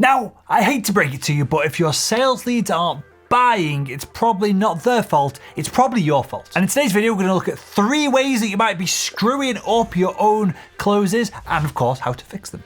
Now, I hate to break it to you, but if your sales leads aren't buying, it's probably not their fault, it's probably your fault. And in today's video, we're going to look at 3 ways that you might be screwing up your own closes and of course, how to fix them.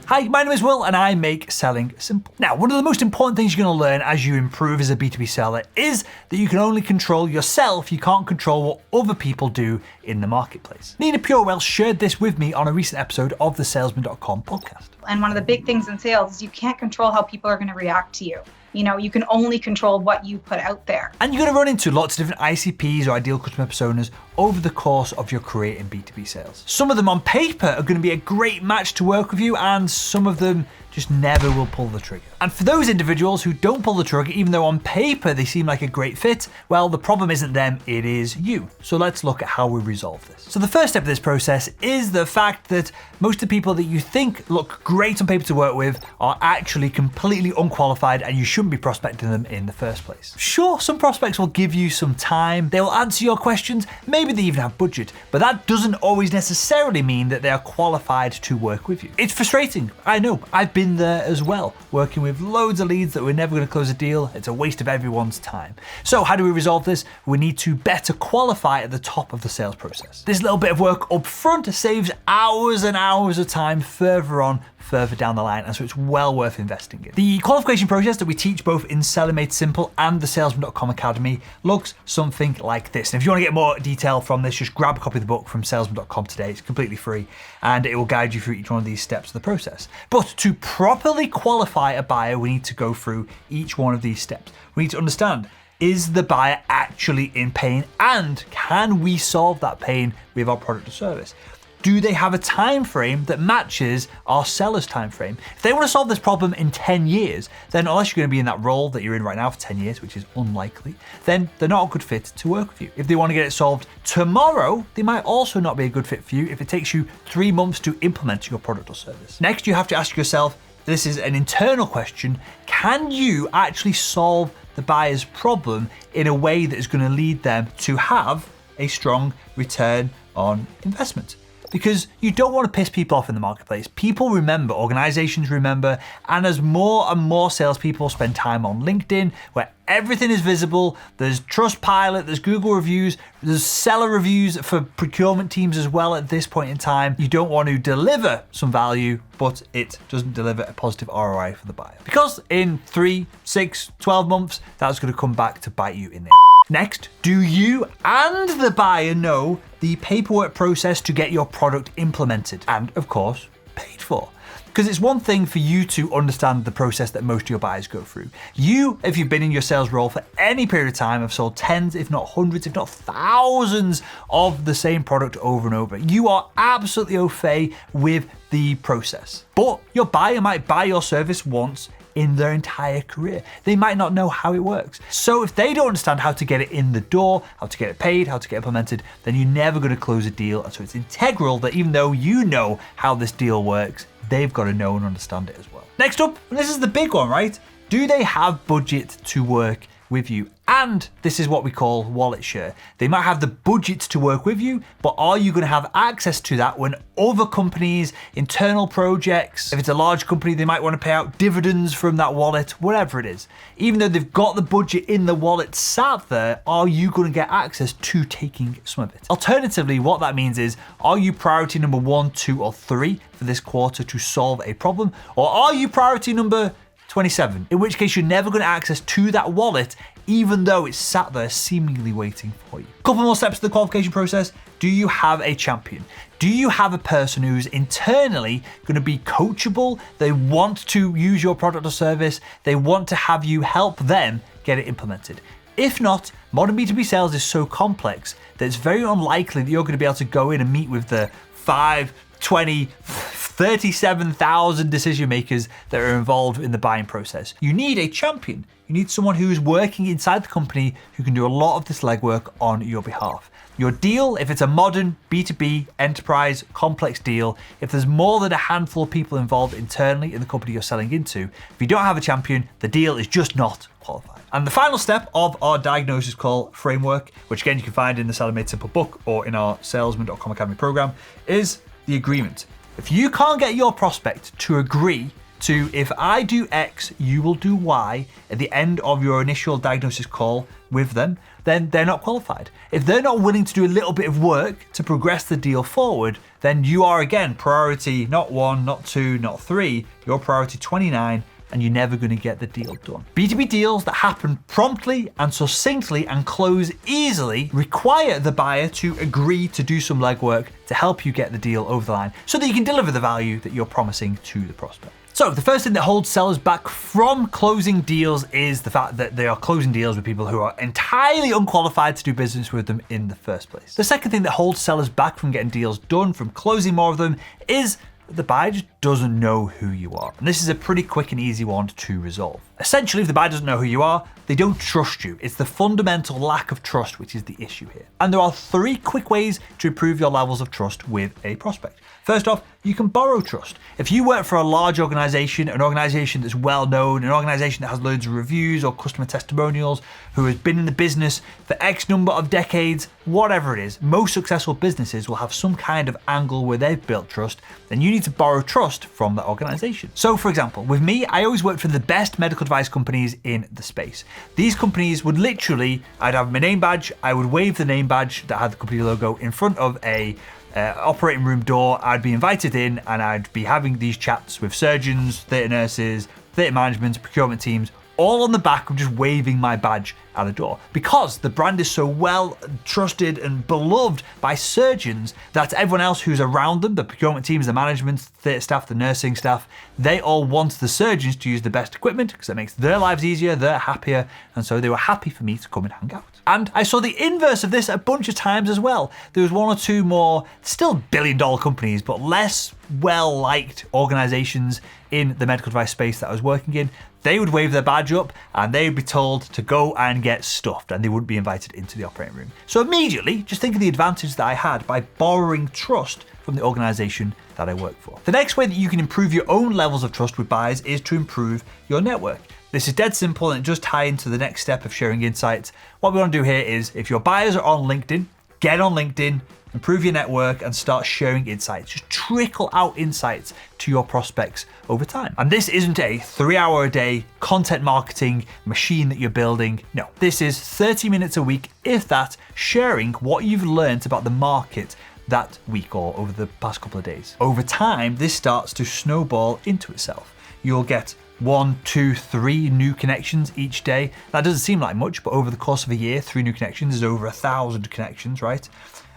Hi, my name is Will and I make selling simple. Now, one of the most important things you're going to learn as you improve as a B2B seller is that you can only control yourself, you can't control what other people do in the marketplace. Nina Purewell shared this with me on a recent episode of the Salesman.com podcast. And one of the big things in sales is you can't control how people are going to react to you. You know, you can only control what you put out there. And you're going to run into lots of different ICPs or ideal customer personas over the course of your career in B2B sales. Some of them on paper are going to be a great match to work with you, and some of them just never will pull the trigger. And for those individuals who don't pull the trigger, even though on paper they seem like a great fit, well, the problem isn't them, it is you. So let's look at how we resolve this. So the first step of this process is the fact that most of the people that you think look great on paper to work with are actually completely unqualified and you shouldn't be prospecting them in the first place. Sure, some prospects will give you some time, they will answer your questions, maybe they even have budget, but that doesn't always necessarily mean that they are qualified to work with you. It's frustrating, I know, I've been there as well, working with loads of leads that we're never going to close a deal. It's a waste of everyone's time. So how do we resolve this? We need to better qualify at the top of the sales process. This little bit of work up front saves hours and hours of time further down the line, and so it's well worth investing in. The qualification process that we teach both in Selling Made Simple and the Salesman.com Academy looks something like this. And if you want to get more detail from this, just grab a copy of the book from Salesman.com today. It's completely free and it will guide you through each one of these steps of the process. But to properly qualify a buyer, we need to go through each one of these steps. We need to understand, is the buyer actually in pain, and can we solve that pain with our product or service? Do they have a time frame that matches our seller's time frame? If they want to solve this problem in 10 years, then unless you're going to be in that role that you're in right now for 10 years, which is unlikely, then they're not a good fit to work with you. If they want to get it solved tomorrow, they might also not be a good fit for you if it takes you 3 months to implement your product or service. Next, you have to ask yourself, this is an internal question, can you actually solve the buyer's problem in a way that is going to lead them to have a strong return on investment? Because you don't want to piss people off in the marketplace. People remember, organizations remember, and as more and more salespeople spend time on LinkedIn, where everything is visible, there's Trustpilot, there's Google reviews, there's seller reviews for procurement teams as well at this point in time. You don't want to deliver some value, but it doesn't deliver a positive ROI for the buyer. Because in 3, 6, 12 months, that's going to come back to bite you in the ass. Next, do you and the buyer know the paperwork process to get your product implemented and, of course, paid for? Because it's one thing for you to understand the process that most of your buyers go through. You, if you've been in your sales role for any period of time, have sold tens, if not hundreds, if not thousands of the same product over and over. You are absolutely au fait with the process. But your buyer might buy your service once in their entire career. They might not know how it works. So if they don't understand how to get it in the door, how to get it paid, how to get implemented, then you're never going to close a deal. And so it's integral that even though you know how this deal works, they've got to know and understand it as well. Next up, and this is the big one, right? Do they have budget to work with you? And this is what we call wallet share. They might have the budget to work with you, but are you going to have access to that when other companies, internal projects, if it's a large company, they might want to pay out dividends from that wallet, whatever it is. Even though they've got the budget in the wallet sat there, are you going to get access to taking some of it? Alternatively, what that means is, are you priority number 1, 2, or 3 for this quarter to solve a problem? Or are you priority number 27, in which case you're never going to access to that wallet, even though it's sat there seemingly waiting for you. Couple more steps to the qualification process. Do you have a champion? Do you have a person who's internally going to be coachable? They want to use your product or service. They want to have you help them get it implemented. If not, modern B2B sales is so complex that it's very unlikely that you're going to be able to go in and meet with the 5, 20, 37,000 decision makers that are involved in the buying process. You need a champion. You need someone who is working inside the company who can do a lot of this legwork on your behalf. Your deal, if it's a modern B2B enterprise complex deal, if there's more than a handful of people involved internally in the company you're selling into, if you don't have a champion, the deal is just not qualified. And the final step of our diagnosis call framework, which again you can find in the Selling Made Simple book or in our Salesman.com Academy program, is the agreement. If you can't get your prospect to agree to, if I do X, you will do Y at the end of your initial diagnosis call with them, then they're not qualified. If they're not willing to do a little bit of work to progress the deal forward, then you are again priority not 1, not 2, not 3, you're priority 29, and you're never going to get the deal done. B2B deals that happen promptly and succinctly and close easily require the buyer to agree to do some legwork to help you get the deal over the line so that you can deliver the value that you're promising to the prospect. So the first thing that holds sellers back from closing deals is the fact that they are closing deals with people who are entirely unqualified to do business with them in the first place. The second thing that holds sellers back from getting deals done, from closing more of them, is the buyer just doesn't know who you are. And this is a pretty quick and easy one to resolve. Essentially, if the buyer doesn't know who you are, they don't trust you. It's the fundamental lack of trust which is the issue here. And there are 3 quick ways to improve your levels of trust with a prospect. First off, you can borrow trust. If you work for a large organization, an organization that's well known, an organization that has loads of reviews or customer testimonials, who has been in the business for X number of decades, whatever it is, most successful businesses will have some kind of angle where they've built trust, then you need to borrow trust from that organization. So for example, with me, I always worked for the best medical device companies in the space. These companies would literally, I'd have my name badge, I would wave the name badge that had the company logo in front of a operating room door. I'd be invited in and I'd be having these chats with surgeons, theatre nurses, theatre management, procurement teams, all on the back of just waving my badge at the door. Because the brand is so well trusted and beloved by surgeons that everyone else who's around them, the procurement teams, the management, theatre staff, the nursing staff, they all want the surgeons to use the best equipment because it makes their lives easier, they're happier, and so they were happy for me to come and hang out. And I saw the inverse of this a bunch of times as well. There was 1 or 2 more, still billion-dollar companies, but less well-liked organizations in the medical device space that I was working in. They would wave their badge up and they would be told to go and get stuffed and they wouldn't be invited into the operating room. So immediately, just think of the advantage that I had by borrowing trust from the organization that I work for. The next way that you can improve your own levels of trust with buyers is to improve your network. This is dead simple and it does tie into the next step of sharing insights. What we want to do here is, if your buyers are on LinkedIn, get on LinkedIn, improve your network and start sharing insights. Just trickle out insights to your prospects over time. And this isn't a 3-hour a day content marketing machine that you're building. No, this is 30 minutes a week, if that, sharing what you've learned about the market that week or over the past couple of days. Over time, this starts to snowball into itself. You'll get 1, 2, 3 new connections each day. That doesn't seem like much, but over the course of a year, 3 new connections is over 1,000 connections, right?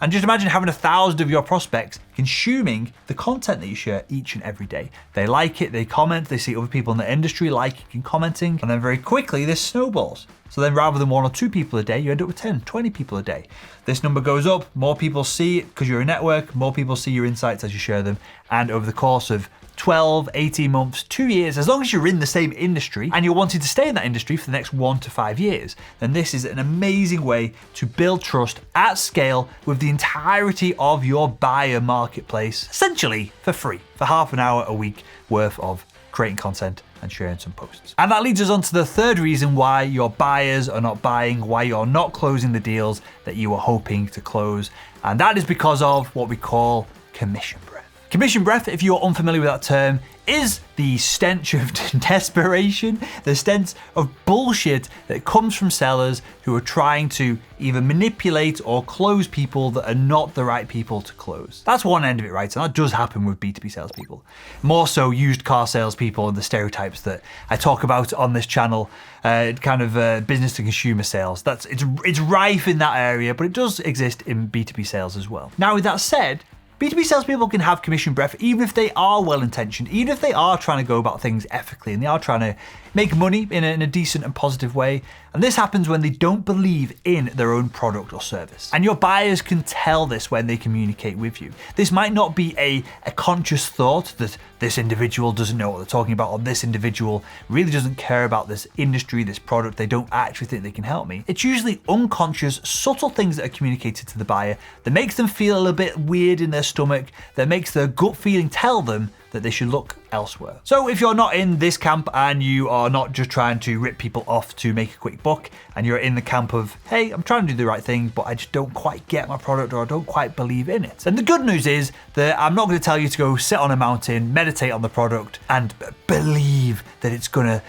And just imagine having 1,000 of your prospects consuming the content that you share each and every day. They like it, they comment, they see other people in the industry liking and commenting, and then very quickly this snowballs. So then rather than 1 or 2 people a day, you end up with 10, 20 people a day. This number goes up, more people see it because you're a network, more people see your insights as you share them, and over the course of 12, 18 months, 2 years, as long as you're in the same industry and you're wanting to stay in that industry for the next 1 to 5 years, then this is an amazing way to build trust at scale with the entirety of your buyer marketplace, essentially for free, for half an hour a week worth of creating content and sharing some posts. And that leads us on to the third reason why your buyers are not buying, why you're not closing the deals that you were hoping to close. And that is because of what we call commission breath. Commission breath, if you're unfamiliar with that term, is the stench of desperation, the stench of bullshit that comes from sellers who are trying to either manipulate or close people that are not the right people to close. That's one end of it, right? And that does happen with B2B salespeople. More so used car salespeople and the stereotypes that I talk about on this channel, business to consumer sales. It's rife in that area, but it does exist in B2B sales as well. Now, with that said, B2B salespeople can have commission breath even if they are well-intentioned, even if they are trying to go about things ethically and they are trying to make money in a decent and positive way. And this happens when they don't believe in their own product or service. And your buyers can tell this when they communicate with you. This might not be a conscious thought that this individual doesn't know what they're talking about, or this individual really doesn't care about this industry, this product, they don't actually think they can help me. It's usually unconscious, subtle things that are communicated to the buyer that makes them feel a little bit weird in their stomach, that makes their gut feeling tell them that they should look elsewhere. So if you're not in this camp and you are not just trying to rip people off to make a quick buck, and you're in the camp of, hey, I'm trying to do the right thing, but I just don't quite get my product or I don't quite believe in it. And the good news is that I'm not going to tell you to go sit on a mountain, meditate on the product, and believe that it's gonna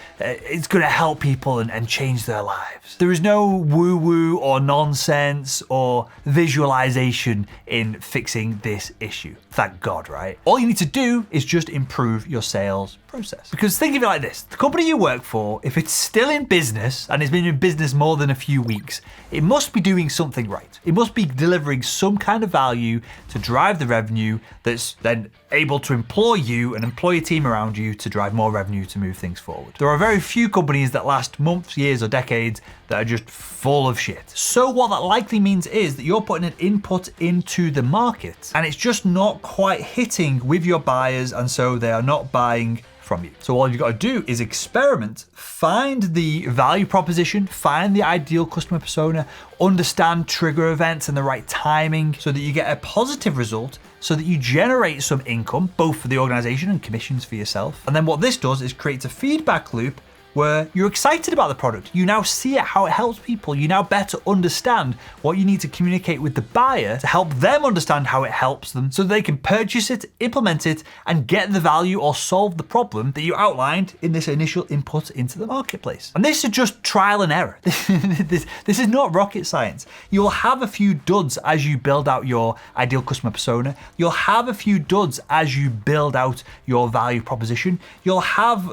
help people and change their lives. There is no woo-woo or nonsense or visualization in fixing this issue. Thank God, right? All you need to do is just improve your sales process. Because think of it like this, the company you work for, if it's still in business and it's been in business more than a few weeks, it must be doing something right. It must be delivering some kind of value to drive the revenue that's then able to employ you and employ a team around you to drive more revenue to move things forward. There are very few companies that last months, years, or decades that are just full of shit. So what that likely means is that you're putting an input into the market and it's just not quite hitting with your buyers, and so they are not buying from you. So all you've got to do is experiment, find the value proposition, find the ideal customer persona, understand trigger events and the right timing so that you get a positive result, so that you generate some income, both for the organization and commissions for yourself. And then what this does is creates a feedback loop where you're excited about the product. You now see it, how it helps people. You now better understand what you need to communicate with the buyer to help them understand how it helps them so they can purchase it, implement it, and get the value or solve the problem that you outlined in this initial input into the marketplace. And this is just trial and error. This is not rocket science. You'll have a few duds as you build out your ideal customer persona. You'll have a few duds as you build out your value proposition. You'll have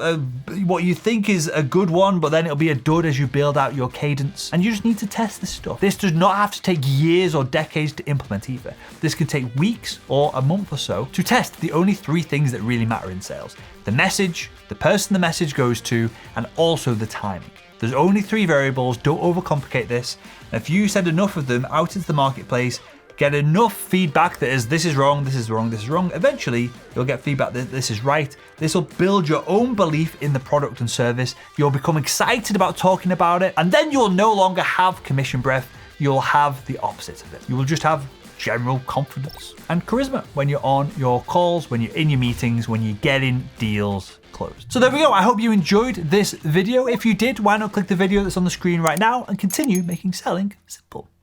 what you think is a good one, but then it'll be a dud as you build out your cadence. And you just need to test this stuff. This does not have to take years or decades to implement either. This can take weeks or a month or so to test the only 3 things that really matter in sales: the message, the person the message goes to, and also the timing. There's only 3 variables. Don't overcomplicate this. And if you send enough of them out into the marketplace, get enough feedback that is, this is wrong, this is wrong, this is wrong, eventually you'll get feedback that this is right. This will build your own belief in the product and service. You'll become excited about talking about it, and then you'll no longer have commission breath. You'll have the opposite of it. You will just have general confidence and charisma when you're on your calls, when you're in your meetings, when you're getting deals closed. So there we go. I hope you enjoyed this video. If you did, why not click the video that's on the screen right now and continue making selling simple.